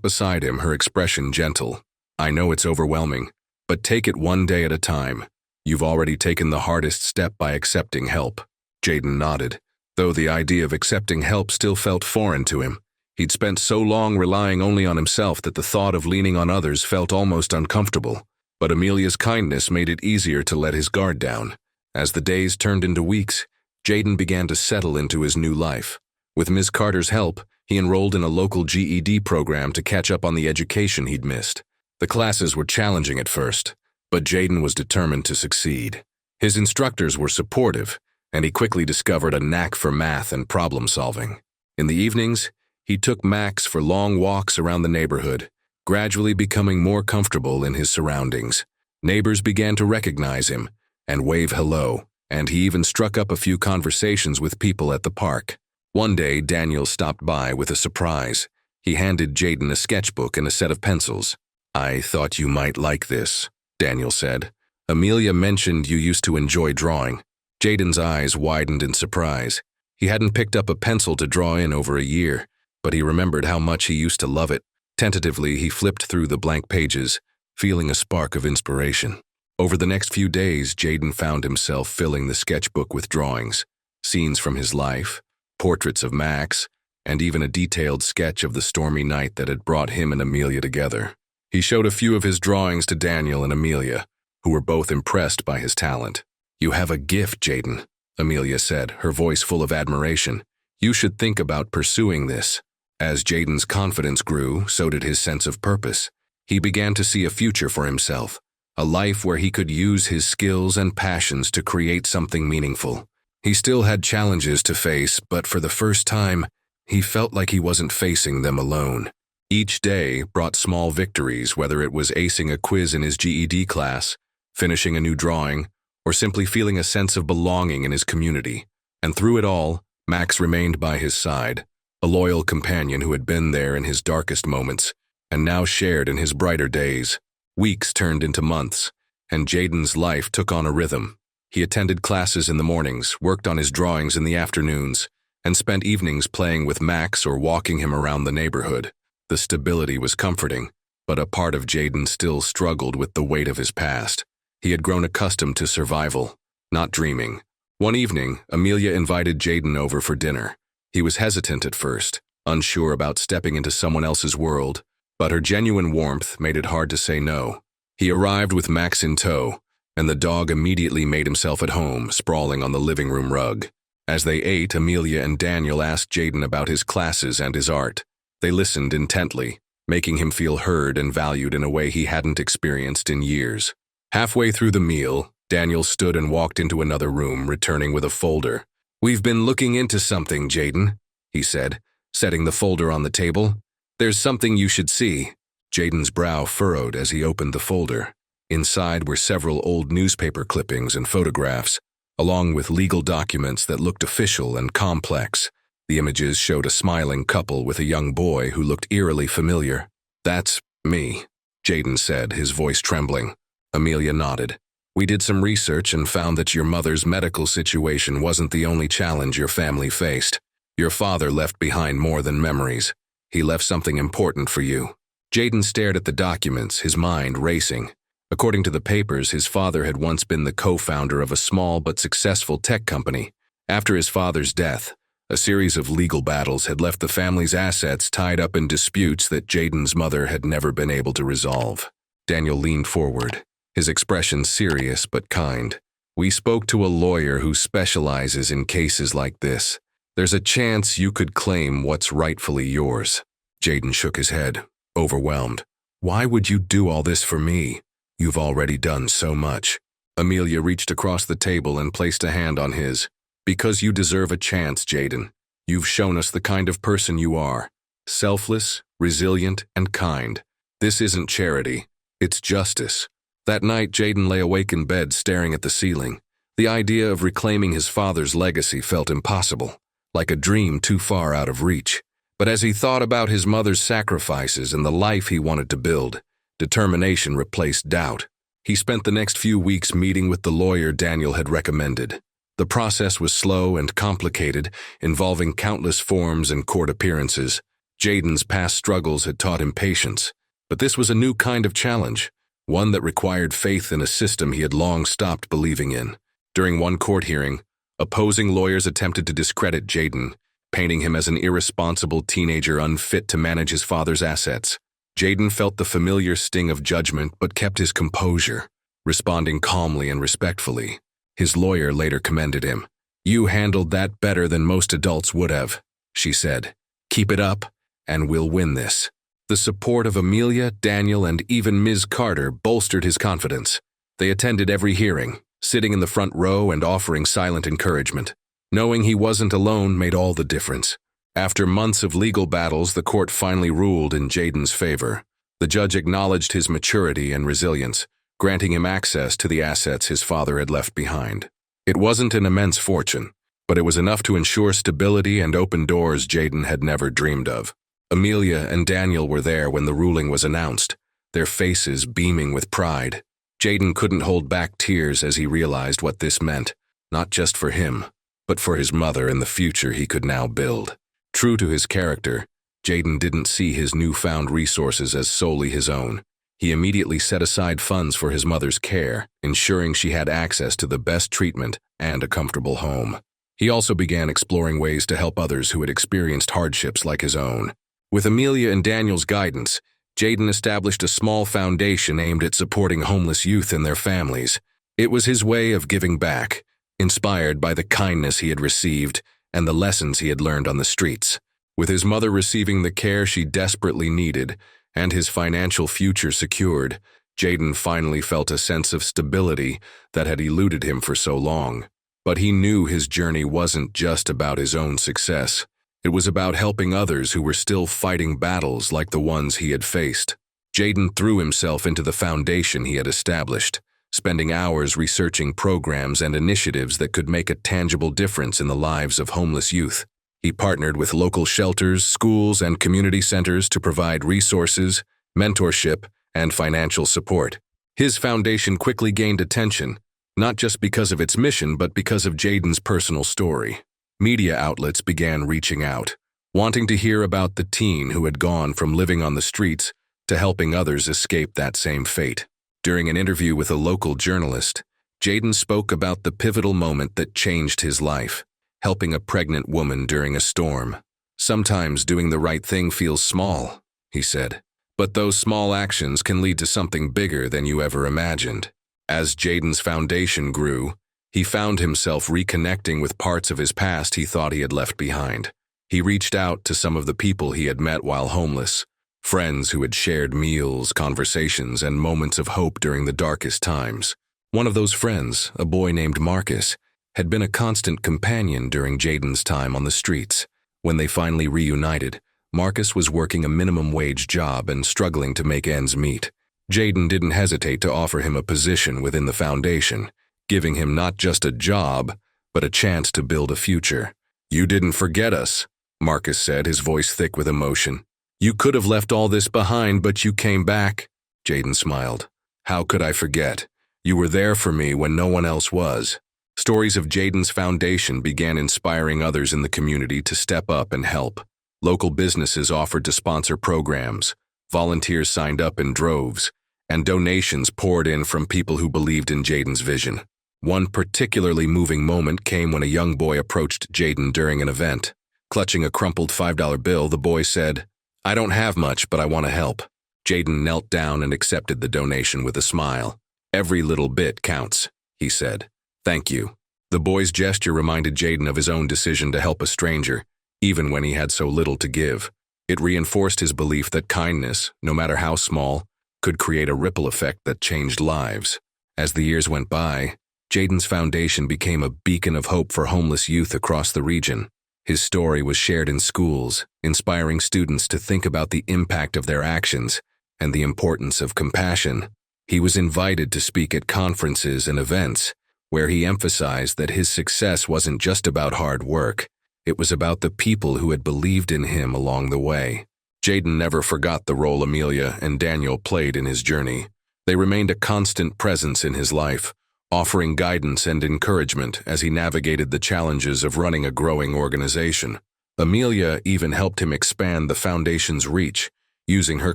beside him, her expression gentle. "I know it's overwhelming, but take it one day at a time. You've already taken the hardest step by accepting help." Jaden nodded, though the idea of accepting help still felt foreign to him. He'd spent so long relying only on himself that the thought of leaning on others felt almost uncomfortable. But Amelia's kindness made it easier to let his guard down. As the days turned into weeks, Jaden began to settle into his new life. With Ms. Carter's help, he enrolled in a local GED program to catch up on the education he'd missed. The classes were challenging at first, but Jaden was determined to succeed. His instructors were supportive, and he quickly discovered a knack for math and problem solving. In the evenings, He took Max for long walks around the neighborhood, gradually becoming more comfortable in his surroundings. Neighbors began to recognize him and wave hello, and he even struck up a few conversations with people at the park. One day, Daniel stopped by with a surprise. He handed Jaden a sketchbook and a set of pencils. "I thought you might like this," Daniel said. "Amelia mentioned you used to enjoy drawing." Jaden's eyes widened in surprise. He hadn't picked up a pencil to draw in over a year, but he remembered how much he used to love it. Tentatively, he flipped through the blank pages, feeling a spark of inspiration. Over the next few days, Jaden found himself filling the sketchbook with drawings, scenes from his life, portraits of Max, and even a detailed sketch of the stormy night that had brought him and Amelia together. He showed a few of his drawings to Daniel and Amelia, who were both impressed by his talent. "You have a gift, Jaden," Amelia said, her voice full of admiration. "You should think about pursuing this." As Jaden's confidence grew, so did his sense of purpose. He began to see a future for himself, a life where he could use his skills and passions to create something meaningful. He still had challenges to face, but for the first time, he felt like he wasn't facing them alone. Each day brought small victories, whether it was acing a quiz in his GED class, finishing a new drawing, or simply feeling a sense of belonging in his community. And through it all, Max remained by his side, a loyal companion who had been there in his darkest moments, and now shared in his brighter days. Weeks turned into months, and Jaden's life took on a rhythm. He attended classes in the mornings, worked on his drawings in the afternoons, and spent evenings playing with Max or walking him around the neighborhood. The stability was comforting, but a part of Jaden still struggled with the weight of his past. He had grown accustomed to survival, not dreaming. One evening, Amelia invited Jaden over for dinner. He was hesitant at first, unsure about stepping into someone else's world, but her genuine warmth made it hard to say no. He arrived with Max in tow, and the dog immediately made himself at home, sprawling on the living room rug. As they ate, Amelia and Daniel asked Jaden about his classes and his art. They listened intently, making him feel heard and valued in a way he hadn't experienced in years. Halfway through the meal, Daniel stood and walked into another room, returning with a folder. "We've been looking into something, Jaden," he said, setting the folder on the table. "There's something you should see." Jaden's brow furrowed as he opened the folder. Inside were several old newspaper clippings and photographs, along with legal documents that looked official and complex. The images showed a smiling couple with a young boy who looked eerily familiar. "That's me," Jaden said, his voice trembling. Amelia nodded. "We did some research and found that your mother's medical situation wasn't the only challenge your family faced. Your father left behind more than memories. He left something important for you." Jaden stared at the documents, his mind racing. According to the papers, his father had once been the co-founder of a small but successful tech company. After his father's death, a series of legal battles had left the family's assets tied up in disputes that Jaden's mother had never been able to resolve. Daniel leaned forward, his expression serious but kind. "We spoke to a lawyer who specializes in cases like this. There's a chance you could claim what's rightfully yours." Jaden shook his head, overwhelmed. "Why would you do all this for me? You've already done so much." Amelia reached across the table and placed a hand on his. "Because you deserve a chance, Jaden. You've shown us the kind of person you are. Selfless, resilient, and kind. This isn't charity. It's justice." That night, Jaden lay awake in bed staring at the ceiling. The idea of reclaiming his father's legacy felt impossible, like a dream too far out of reach. But as he thought about his mother's sacrifices and the life he wanted to build, determination replaced doubt. He spent the next few weeks meeting with the lawyer Daniel had recommended. The process was slow and complicated, involving countless forms and court appearances. Jaden's past struggles had taught him patience, but this was a new kind of challenge, one that required faith in a system he had long stopped believing in. During one court hearing, opposing lawyers attempted to discredit Jaden, painting him as an irresponsible teenager unfit to manage his father's assets. Jaden felt the familiar sting of judgment but kept his composure, responding calmly and respectfully. His lawyer later commended him. "You handled that better than most adults would have," she said. "Keep it up, and we'll win this." The support of Amelia, Daniel, and even Ms. Carter bolstered his confidence. They attended every hearing, sitting in the front row and offering silent encouragement. Knowing he wasn't alone made all the difference. After months of legal battles, the court finally ruled in Jaden's favor. The judge acknowledged his maturity and resilience, granting him access to the assets his father had left behind. It wasn't an immense fortune, but it was enough to ensure stability and open doors Jaden had never dreamed of. Amelia and Daniel were there when the ruling was announced, their faces beaming with pride. Jaden couldn't hold back tears as he realized what this meant, not just for him, but for his mother and the future he could now build. True to his character, Jaden didn't see his newfound resources as solely his own. He immediately set aside funds for his mother's care, ensuring she had access to the best treatment and a comfortable home. He also began exploring ways to help others who had experienced hardships like his own. With Amelia and Daniel's guidance, Jaden established a small foundation aimed at supporting homeless youth and their families. It was his way of giving back, inspired by the kindness he had received and the lessons he had learned on the streets. With his mother receiving the care she desperately needed and his financial future secured, Jaden finally felt a sense of stability that had eluded him for so long. But he knew his journey wasn't just about his own success. It was about helping others who were still fighting battles like the ones he had faced. Jaden threw himself into the foundation he had established, spending hours researching programs and initiatives that could make a tangible difference in the lives of homeless youth. He partnered with local shelters, schools, and community centers to provide resources, mentorship, and financial support. His foundation quickly gained attention, not just because of its mission, but because of Jaden's personal story. Media outlets began reaching out, wanting to hear about the teen who had gone from living on the streets to helping others escape that same fate. During an interview with a local journalist, Jaden spoke about the pivotal moment that changed his life, helping a pregnant woman during a storm. "Sometimes doing the right thing feels small," he said, "but those small actions can lead to something bigger than you ever imagined." As Jaden's foundation grew, he found himself reconnecting with parts of his past he thought he had left behind. He reached out to some of the people he had met while homeless, friends who had shared meals, conversations, and moments of hope during the darkest times. One of those friends, a boy named Marcus, had been a constant companion during Jaden's time on the streets. When they finally reunited, Marcus was working a minimum wage job and struggling to make ends meet. Jaden didn't hesitate to offer him a position within the foundation, giving him not just a job, but a chance to build a future. "You didn't forget us," Marcus said, his voice thick with emotion. "You could have left all this behind, but you came back." Jaden smiled. "How could I forget? You were there for me when no one else was." Stories of Jaden's foundation began inspiring others in the community to step up and help. Local businesses offered to sponsor programs, volunteers signed up in droves, and donations poured in from people who believed in Jaden's vision. One particularly moving moment came when a young boy approached Jaden during an event. Clutching a crumpled $5 bill, the boy said, "I don't have much, but I want to help." Jaden knelt down and accepted the donation with a smile. "Every little bit counts," he said. "Thank you." The boy's gesture reminded Jaden of his own decision to help a stranger, even when he had so little to give. It reinforced his belief that kindness, no matter how small, could create a ripple effect that changed lives. As the years went by, Jaden's foundation became a beacon of hope for homeless youth across the region. His story was shared in schools, inspiring students to think about the impact of their actions and the importance of compassion. He was invited to speak at conferences and events, where he emphasized that his success wasn't just about hard work. It was about the people who had believed in him along the way. Jaden never forgot the role Amelia and Daniel played in his journey. They remained a constant presence in his life, offering guidance and encouragement as he navigated the challenges of running a growing organization. Amelia even helped him expand the foundation's reach, using her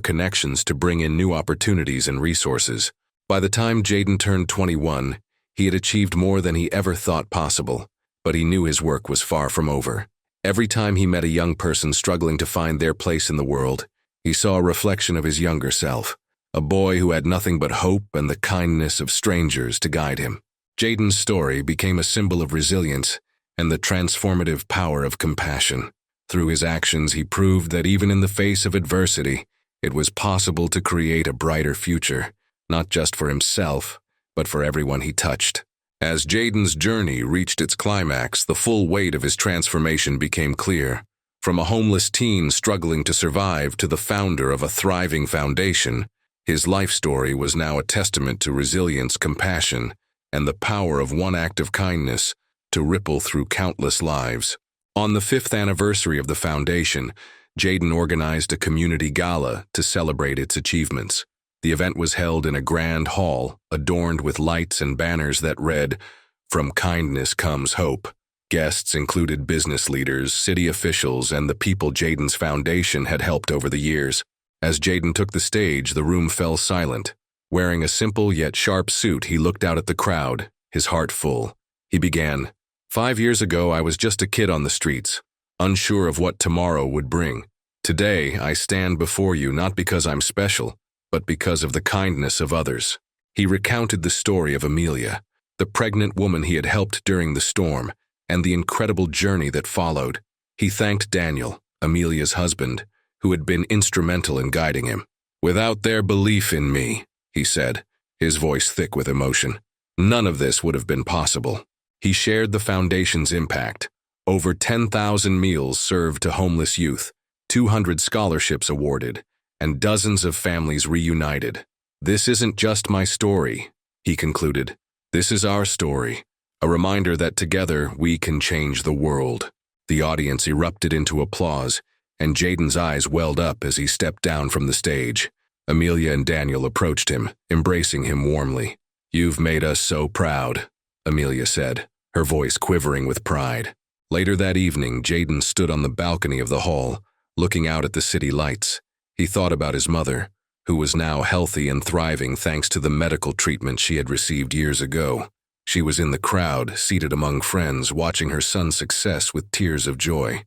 connections to bring in new opportunities and resources. By the time Jaden turned 21, he had achieved more than he ever thought possible, but he knew his work was far from over. Every time he met a young person struggling to find their place in the world, he saw a reflection of his younger self, a boy who had nothing but hope and the kindness of strangers to guide him. Jaden's story became a symbol of resilience and the transformative power of compassion. Through his actions, he proved that even in the face of adversity, it was possible to create a brighter future, not just for himself, but for everyone he touched. As Jaden's journey reached its climax, the full weight of his transformation became clear. From a homeless teen struggling to survive to the founder of a thriving foundation, his life story was now a testament to resilience, compassion, and the power of one act of kindness to ripple through countless lives. On the 5th anniversary of the foundation, Jaden organized a community gala to celebrate its achievements. The event was held in a grand hall, adorned with lights and banners that read, "From kindness comes hope." Guests included business leaders, city officials, and the people Jaden's foundation had helped over the years. As Jaden took the stage, the room fell silent. Wearing a simple yet sharp suit, he looked out at the crowd, his heart full. He began, "5 years ago, I was just a kid on the streets, unsure of what tomorrow would bring. Today, I stand before you not because I'm special, but because of the kindness of others." He recounted the story of Amelia, the pregnant woman he had helped during the storm, and the incredible journey that followed. He thanked Daniel, Amelia's husband, who had been instrumental in guiding him. "Without their belief in me," he said, his voice thick with emotion, "none of this would have been possible." He shared the foundation's impact. Over 10,000 meals served to homeless youth, 200 scholarships awarded, and dozens of families reunited. "This isn't just my story," he concluded. "This is our story. A reminder that together we can change the world." The audience erupted into applause, and Jaden's eyes welled up as he stepped down from the stage. Amelia and Daniel approached him, embracing him warmly. "You've made us so proud," Amelia said, her voice quivering with pride. Later that evening, Jaden stood on the balcony of the hall, looking out at the city lights. He thought about his mother, who was now healthy and thriving thanks to the medical treatment she had received years ago. She was in the crowd, seated among friends, watching her son's success with tears of joy.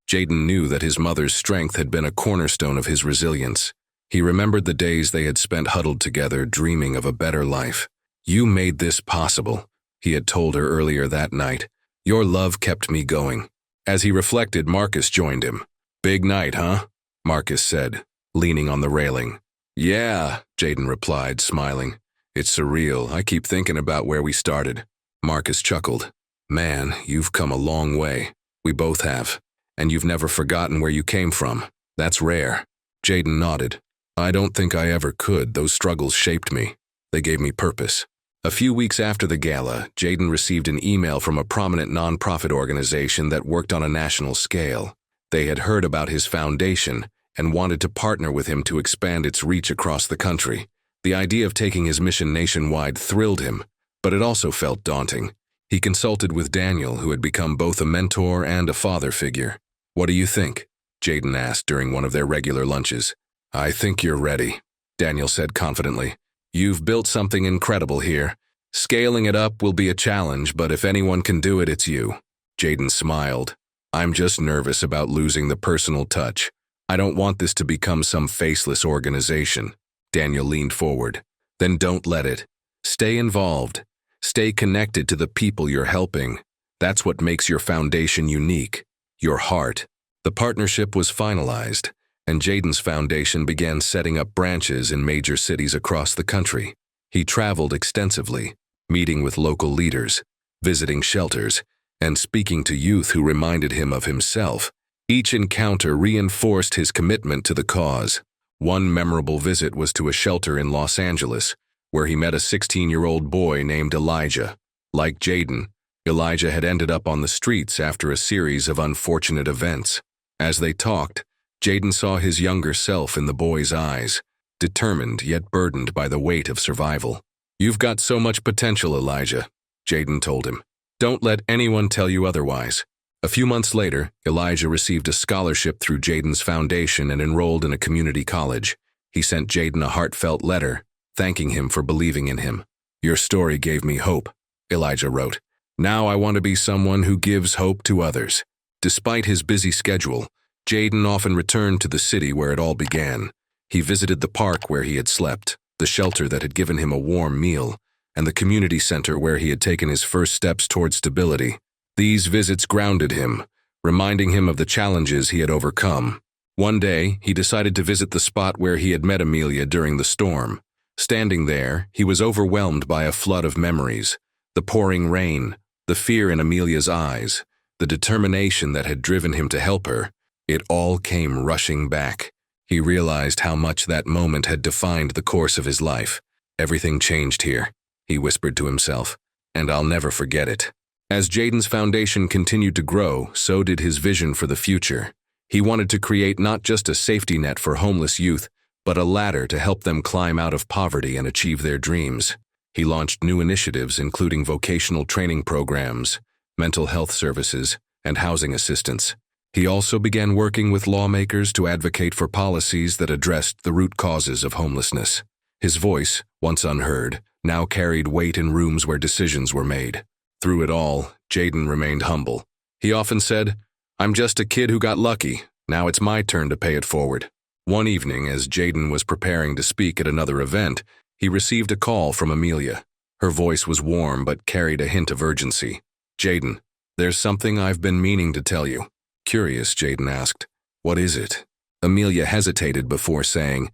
Jaden knew that his mother's strength had been a cornerstone of his resilience. He remembered the days they had spent huddled together, dreaming of a better life. "You made this possible," he had told her earlier that night. "Your love kept me going." As he reflected, Marcus joined him. "Big night, huh?" Marcus said, leaning on the railing. "Yeah," Jaden replied, smiling. "It's surreal. I keep thinking about where we started." Marcus chuckled. "Man, you've come a long way. We both have. And you've never forgotten where you came from. That's rare." Jaden nodded. "I don't think I ever could. Those struggles shaped me. They gave me purpose." A few weeks after the gala, Jaden received an email from a prominent nonprofit organization that worked on a national scale. They had heard about his foundation and wanted to partner with him to expand its reach across the country. The idea of taking his mission nationwide thrilled him, but it also felt daunting. He consulted with Daniel, who had become both a mentor and a father figure. "What do you think?" Jaden asked during one of their regular lunches. "I think you're ready," Daniel said confidently. "You've built something incredible here. Scaling it up will be a challenge, but if anyone can do it, it's you." Jaden smiled. "I'm just nervous about losing the personal touch. I don't want this to become some faceless organization." Daniel leaned forward. "Then don't let it. Stay involved. Stay connected to the people you're helping. That's what makes your foundation unique. Your heart." The partnership was finalized, and Jaden's foundation began setting up branches in major cities across the country. He traveled extensively, meeting with local leaders, visiting shelters, and speaking to youth who reminded him of himself. Each encounter reinforced his commitment to the cause. One memorable visit was to a shelter in Los Angeles, where he met a 16-year-old boy named Elijah. Like Jaden, Elijah had ended up on the streets after a series of unfortunate events. As they talked, Jaden saw his younger self in the boy's eyes, determined yet burdened by the weight of survival. "You've got so much potential, Elijah," Jaden told him. "Don't let anyone tell you otherwise." A few months later, Elijah received a scholarship through Jaden's foundation and enrolled in a community college. He sent Jaden a heartfelt letter, thanking him for believing in him. "Your story gave me hope," Elijah wrote. "Now I want to be someone who gives hope to others." Despite his busy schedule, Jaden often returned to the city where it all began. He visited the park where he had slept, the shelter that had given him a warm meal, and the community center where he had taken his first steps toward stability. These visits grounded him, reminding him of the challenges he had overcome. One day, he decided to visit the spot where he had met Amelia during the storm. Standing there, he was overwhelmed by a flood of memories. The pouring rain, the fear in Amelia's eyes, the determination that had driven him to help her. It all came rushing back. He realized how much that moment had defined the course of his life. Everything changed here, he whispered to himself, and I'll never forget it. As Jaden's foundation continued to grow, so did his vision for the future. He wanted to create not just a safety net for homeless youth, but a ladder to help them climb out of poverty and achieve their dreams. He launched new initiatives including vocational training programs, mental health services, and housing assistance. He also began working with lawmakers to advocate for policies that addressed the root causes of homelessness. His voice, once unheard, now carried weight in rooms where decisions were made. Through it all, Jaden remained humble. He often said, "I'm just a kid who got lucky. Now it's my turn to pay it forward." One evening, as Jaden was preparing to speak at another event, he received a call from Amelia. Her voice was warm but carried a hint of urgency. "Jaden, there's something I've been meaning to tell you." Curious, Jaden asked, "What is it?" Amelia hesitated before saying,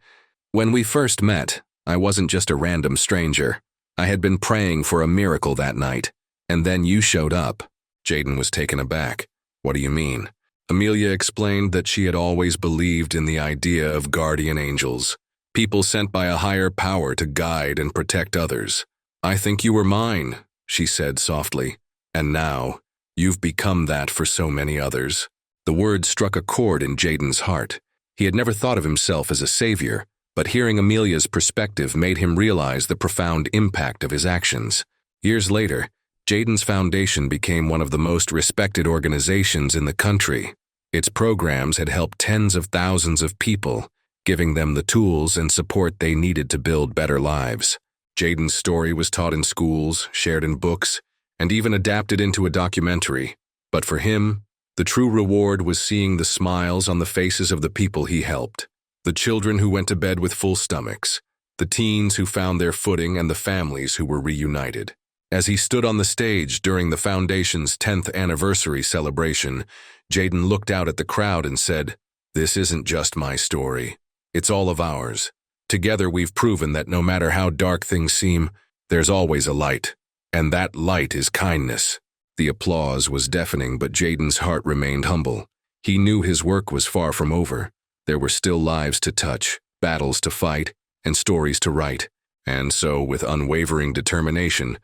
"When we first met, I wasn't just a random stranger. I had been praying for a miracle that night, and then you showed up." Jaden was taken aback. "What do you mean?" Amelia explained that she had always believed in the idea of guardian angels, people sent by a higher power to guide and protect others. "I think you were mine," she said softly, "and now, you've become that for so many others." The words struck a chord in Jaden's heart. He had never thought of himself as a savior, but hearing Amelia's perspective made him realize the profound impact of his actions. Years later, Jaden's foundation became one of the most respected organizations in the country. Its programs had helped tens of thousands of people, giving them the tools and support they needed to build better lives. Jaden's story was taught in schools, shared in books, and even adapted into a documentary. But for him, the true reward was seeing the smiles on the faces of the people he helped. The children who went to bed with full stomachs, the teens who found their footing, and the families who were reunited. As he stood on the stage during the Foundation's 10th anniversary celebration, Jaden looked out at the crowd and said, "This isn't just my story. It's all of ours. Together we've proven that no matter how dark things seem, there's always a light. And that light is kindness." The applause was deafening, but Jaden's heart remained humble. He knew his work was far from over. There were still lives to touch, battles to fight, and stories to write. And so, with unwavering determination,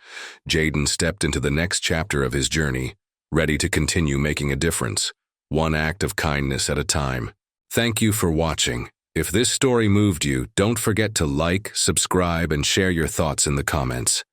Jaden stepped into the next chapter of his journey, ready to continue making a difference, one act of kindness at a time. Thank you for watching. If this story moved you, don't forget to like, subscribe, and share your thoughts in the comments.